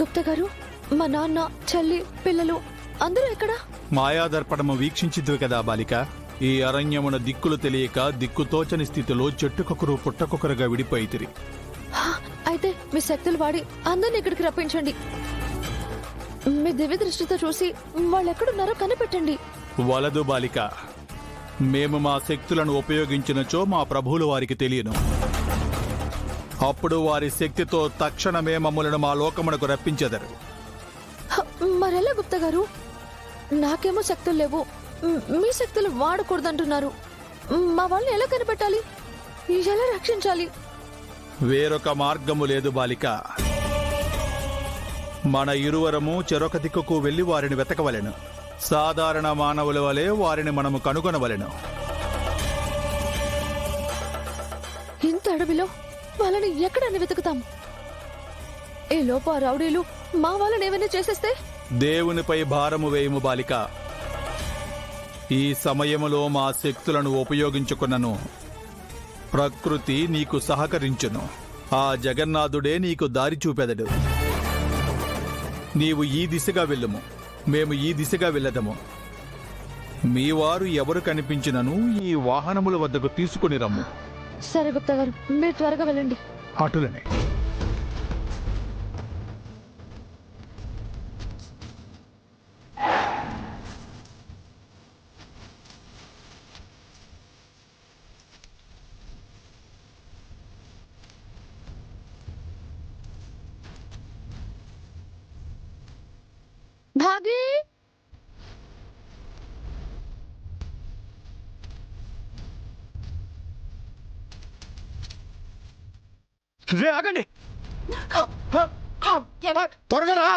గుప్తా గారు, మా నాన్న, చెల్లి, పిల్లలు అందరూ ఎక్కడా? మాయాదర్పణము వీక్షించిద్వి కదా బాలిక. ఈ అరణ్యమున దిక్కులు తెలియక దిక్కుతోచని స్థితిలో చెట్టుకొకరు పుట్టకొకరుగా విడిపోయితిరి. అయితే మీ శక్తులు వాడి అందరిని ఇక్కడికి రప్పించండి. మీ దివ్య దృష్టితో చూసి వాళ్ళు ఎక్కడున్నారో కనిపెట్టండి. వలదు బాలిక. మేము మా శక్తులను ఉపయోగించినచో మా ప్రభువులు వారికి తెలియను. అప్పుడు వారి శక్తితో తక్షణమే మమ్ములను మా లోకమునకు రప్పించెదరు. మరెలా గుప్తా గారు? నాకేమో శక్తులు లేవు, మీ శక్తులు వాడకూడదంటున్నారు. మా వాళ్ళని ఎలా కనిపెట్టాలి, ఎలా రక్షించాలి? వేరొక మార్గము లేదు బాలిక. మన ఇరువరము చెరొక దిక్కుకు వెళ్లి వారిని వెతకవలెను. సాధారణ మానవుల వలె వారిని మనము కనుగొనవలెను. ఇంత అడవిలో వాళ్ళని ఎక్కడని వెతుకుతాం? ఈ లోప రౌడీలు మా వాళ్ళని ఏమైనా చేసేస్తే? దేవునిపై భారము వేయము బాలిక. ఈ సమయములో మా శక్తులను ఉపయోగించుకున్నను ప్రకృతి నీకు సహకరించును. ఆ జగన్నాథుడే నీకు దారి చూపెదడు. నీవు ఈ దిశగా వెళ్ళుము, మేము ఈ దిశగా వెళ్ళదము. మీ వారు ఎవరు కనిపించినను ఈ వాహనముల వద్దకు తీసుకుని రమ్ము. సరే గుప్తా గారు, మీరు త్వరగా వెళ్ళండి. అటులనే. భాగి, ఆగండి, త్వరగా రా.